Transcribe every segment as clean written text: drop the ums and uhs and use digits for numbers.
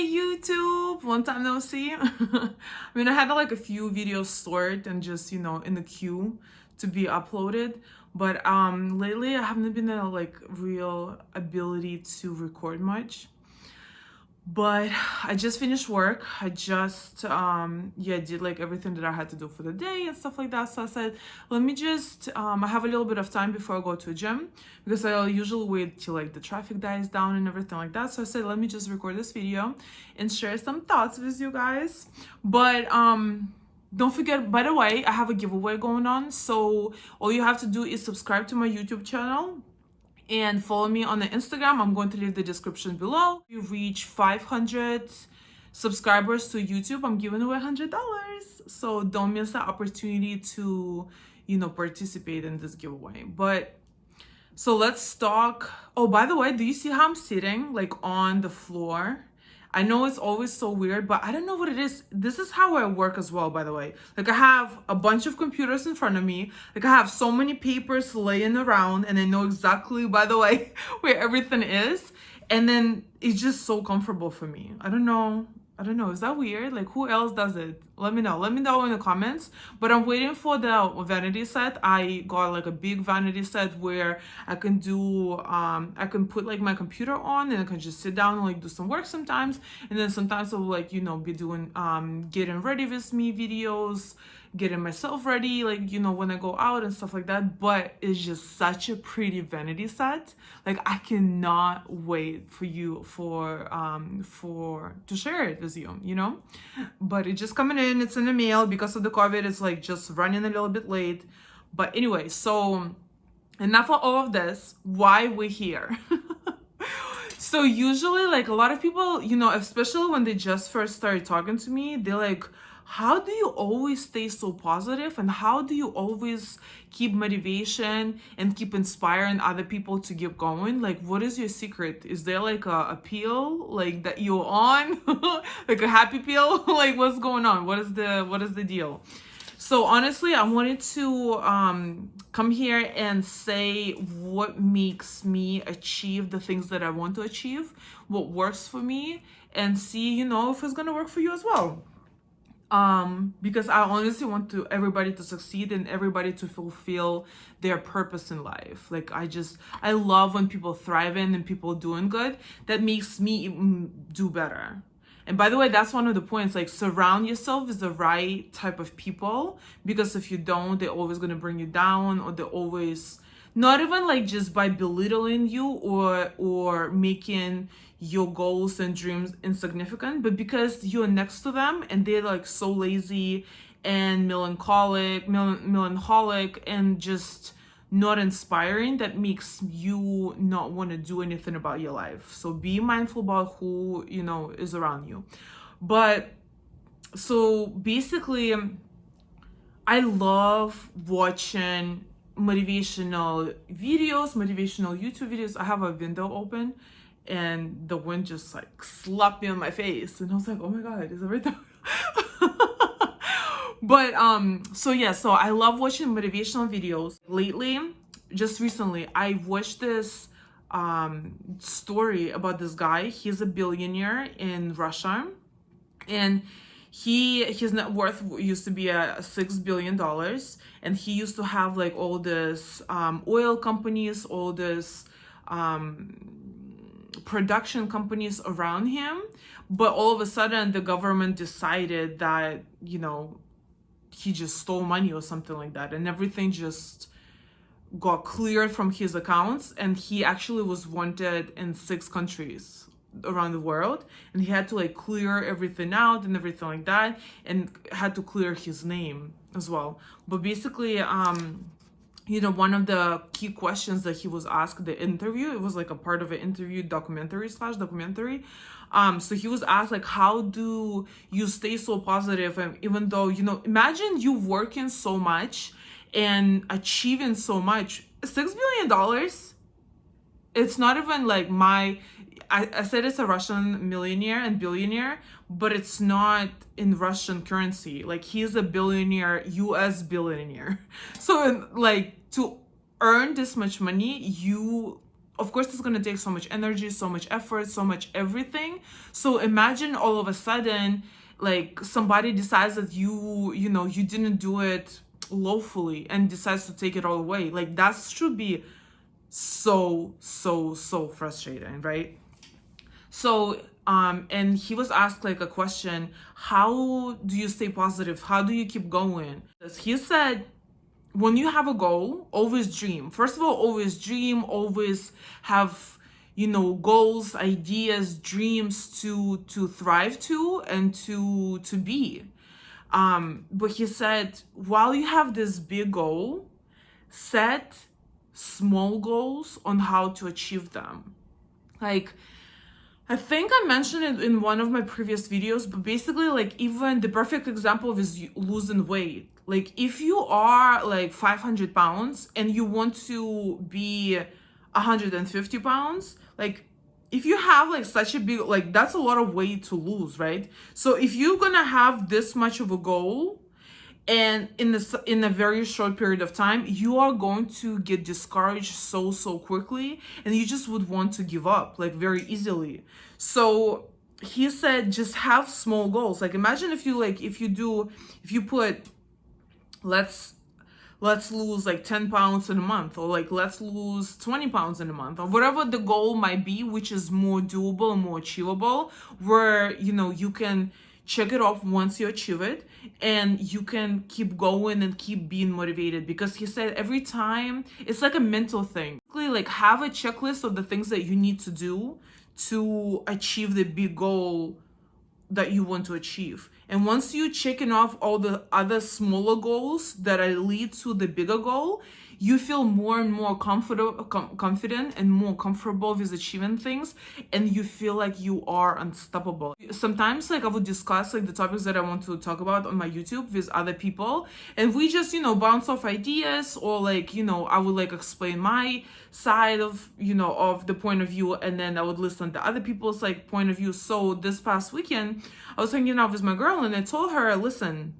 Hey YouTube, long time no see. I mean, I had like a few videos stored and just, in the queue to be uploaded, but lately I haven't been a like real ability to record much. But I just finished work. I just did like everything that I had to do for the day and stuff like that. So I said, let me just I have a little bit of time before I go to a gym, because I usually wait till like the traffic dies down and everything like that. So I said, let me just record this video and share some thoughts with you guys. But don't forget, by the way, I have a giveaway going on. So all you have to do is subscribe to my YouTube channel and follow me on the Instagram. I'm going to leave the description below. If you reach 500 subscribers to YouTube, I'm giving away $100. So don't miss the opportunity to, participate in this giveaway. But so let's talk. Oh, by the way, do you see how I'm sitting like on the floor? I know it's always so weird, but I don't know what it is. This is how I work as well, by the way. Like, I have a bunch of computers in front of me. Like, I have so many papers laying around, and I know exactly, by the way, where everything is. And then it's just so comfortable for me. I don't know. Is that weird? Like, who else does it? Let me know. Let me know in the comments. But I'm waiting for the vanity set. I got like a big vanity set where I can do, I can put like my computer on and I can just sit down and like do some work sometimes. And then sometimes I'll like, be doing, getting ready with me videos, getting myself ready, like, when I go out and stuff like that. But it's just such a pretty vanity set. Like, I cannot wait for you to share it with you, but it's just coming in. It's in the mail. Because of the COVID, it's like just running a little bit late. But anyway, so enough of all of this. Why we're here. So usually, like, a lot of people, especially when they just first started talking to me, they're like, how do you always stay so positive, and how do you always keep motivation and keep inspiring other people to keep going? Like, what is your secret? Is there like a pill like that you're on? Like a happy pill? Like, what's going on? What is the deal? So honestly, I wanted to come here and say what makes me achieve the things that I want to achieve, what works for me, and see, if it's gonna work for you as well. Because I honestly want everybody to succeed and everybody to fulfill their purpose in life. Like, I love when people thriving and people doing good. That makes me do better. And by the way, that's one of the points, like, surround yourself with the right type of people, because if you don't, they're always going to bring you down, or they're always not even like just by belittling you or making your goals and dreams insignificant, but because you're next to them and they're like so lazy and melancholic and just not inspiring, that makes you not want to do anything about your life. So be mindful about who is around you. But so basically, I love watching motivational YouTube videos. I have a window open and the wind just like slapped me on my face, and I was like, oh my god, is everything but so I love watching motivational videos. Lately, just recently, I watched this story about this guy. He's a billionaire in Russia, and his net worth used to be $6 billion, and he used to have like all this oil companies, all this production companies around him. But all of a sudden the government decided that he just stole money or something like that, and everything just got cleared from his accounts, and he actually was wanted in 6 countries around the world, and he had to like clear everything out and everything like that, and had to clear his name as well. But basically, one of the key questions that he was asked, the interview, it was like a part of an interview documentary. So he was asked, like, how do you stay so positive? And even though, imagine you working so much and achieving so much. $6 billion, it's not even like I said it's a Russian millionaire and billionaire, but it's not in Russian currency. Like, he's a billionaire, US billionaire. So like, to earn this much money, you of course it's going to take so much energy, so much effort, so much everything. So imagine all of a sudden, like, somebody decides that you didn't do it lawfully and decides to take it all away. Like, that should be so frustrating, right? So and he was asked like a question, how do you stay positive, how do you keep going? He said, when you have a goal, always dream. First of all, always dream, always have, goals, ideas, dreams to thrive to and to be. But he said, while you have this big goal, set small goals on how to achieve them. Like, I think I mentioned it in one of my previous videos, but basically, like, even the perfect example is losing weight. Like, if you are like 500 pounds and you want to be 150 pounds, like, if you have like such a big, like, that's a lot of weight to lose, right? So if you're gonna have this much of a goal, and in a very short period of time, you are going to get discouraged so quickly, and you just would want to give up like very easily. So he said, just have small goals. Like, imagine if you put, let's lose like 10 pounds in a month, or like let's lose 20 pounds in a month, or whatever the goal might be, which is more doable and more achievable, where you can check it off once you achieve it, and you can keep going and keep being motivated. Because he said every time, it's like a mental thing. Like, have a checklist of the things that you need to do to achieve the big goal that you want to achieve. And once you checking off all the other smaller goals that lead to the bigger goal, you feel more and more confident and more comfortable with achieving things, and you feel like you are unstoppable. Sometimes, like, I would discuss like the topics that I want to talk about on my YouTube with other people, and we just bounce off ideas, or like I would like explain my side of of the point of view, and then I would listen to other people's like point of view. So this past weekend, I was hanging out with my girl, and I told her, listen,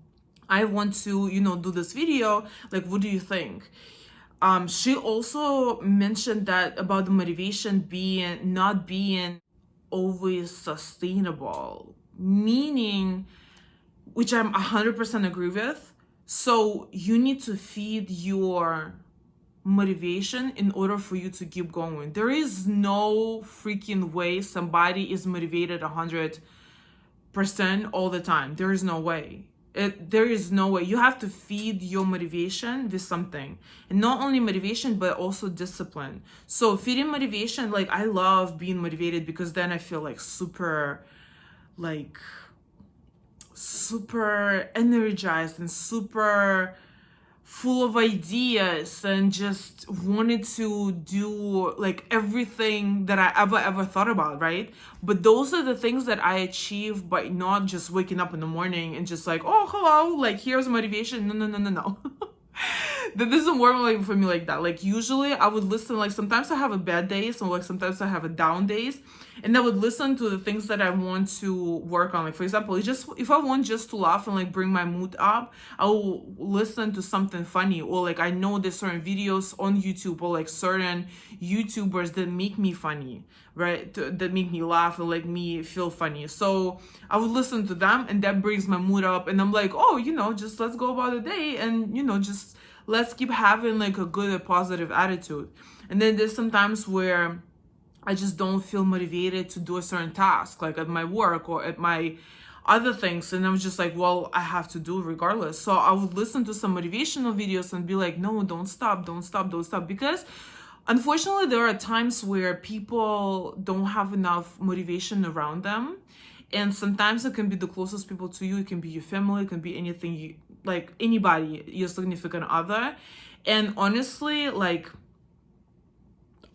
I want to do this video, like, what do you think? She also mentioned that about the motivation not being always sustainable, meaning, which I'm 100% agree with. So you need to feed your motivation in order for you to keep going. There is no freaking way somebody is motivated 100% all the time. There is no way. There is no way. You have to feed your motivation with something, and not only motivation but also discipline. So feeding motivation, like, I love being motivated because then I feel like super energized and super full of ideas, and just wanted to do like everything that I ever thought about, right? But those are the things that I achieve by not just waking up in the morning and just like, oh, hello, like, here's motivation. No. That doesn't work like for me like that. Like, usually I would listen, like, sometimes I have a bad day, so like sometimes I have a down days, and I would listen to the things that I want to work on. Like, for example, if I want just to laugh and like bring my mood up, I will listen to something funny, or like I know there's certain videos on YouTube, or like certain YouTubers that make me funny, right? That make me laugh and like me feel funny. So I would listen to them, and that brings my mood up, and I'm like, oh, just let's go about the day, and just let's keep having like a good and positive attitude. And then there's sometimes where I just don't feel motivated to do a certain task, like at my work or at my other things, and I'm just like, well, I have to do it regardless. So I would listen to some motivational videos and be like, no, don't stop, because unfortunately there are times where people don't have enough motivation around them, and sometimes it can be the closest people to you, it can be your family, it can be anything, like anybody, your significant other. And honestly, like,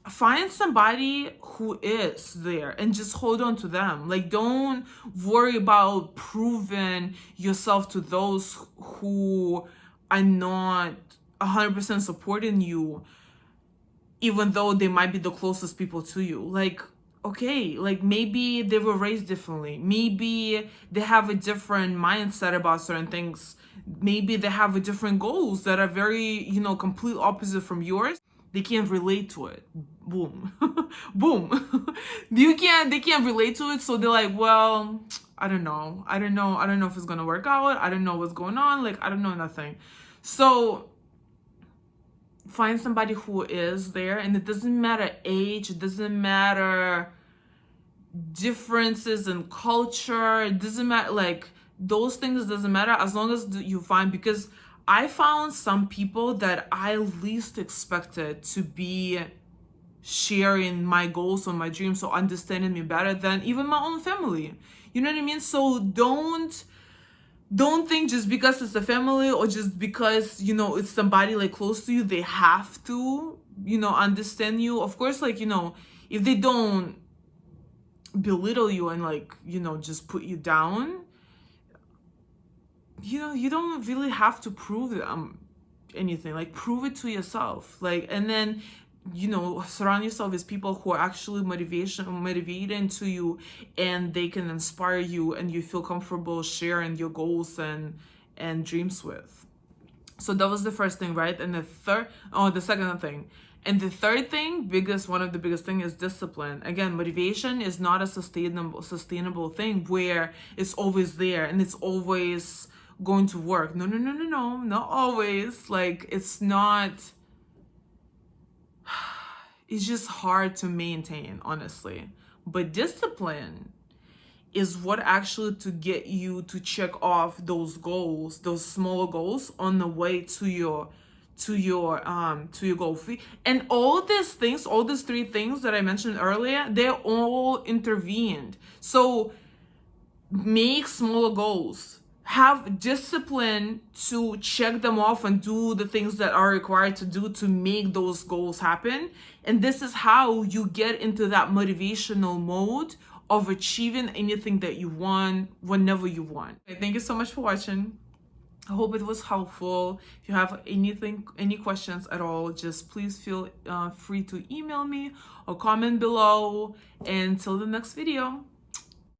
find somebody who is there and just hold on to them. Like, don't worry about proving yourself to those who are not 100% supporting you, even though they might be the closest people to you. Like, okay, like, maybe they were raised differently, maybe they have a different mindset about certain things, maybe they have a different goals that are very complete opposite from yours. They can't relate to it. boom, boom. They can't relate to it, so they're like, well, I don't know if it's gonna work out. I don't know what's going on. Like, I don't know nothing. So find somebody who is there, and it doesn't matter age, it doesn't matter differences in culture, it doesn't matter, like, those things doesn't matter as long as you find, because I found some people that I least expected to be sharing my goals or my dreams or understanding me better than even my own family. You know what I mean? So don't think just because it's a family or just because, you know, it's somebody like close to you, they have to, you know, understand you. Of course, like, you know, if they don't belittle you and, like, you know, just put you down, you know, you don't really have to prove anything. Like, prove it to yourself. Like, and then, you know, surround yourself with people who are actually motivating to you, and they can inspire you, and you feel comfortable sharing your goals and dreams with. So that was the first thing, right? And the second thing. And the third thing, one of the biggest thing, is discipline. Again, motivation is not a sustainable thing where it's always there and it's always going to work. No, not always. Like, it's not. It's just hard to maintain, honestly. But discipline is what actually to get you to check off those goals, those smaller goals on the way to your goal. And all these three things that I mentioned earlier, they're all intervened. So make smaller goals. Have discipline to check them off and do the things that are required to do to make those goals happen. And this is how you get into that motivational mode of achieving anything that you want whenever you want. Thank you so much for watching. I hope it was helpful. If you have any questions at all, just please feel free to email me or comment below. Until the next video.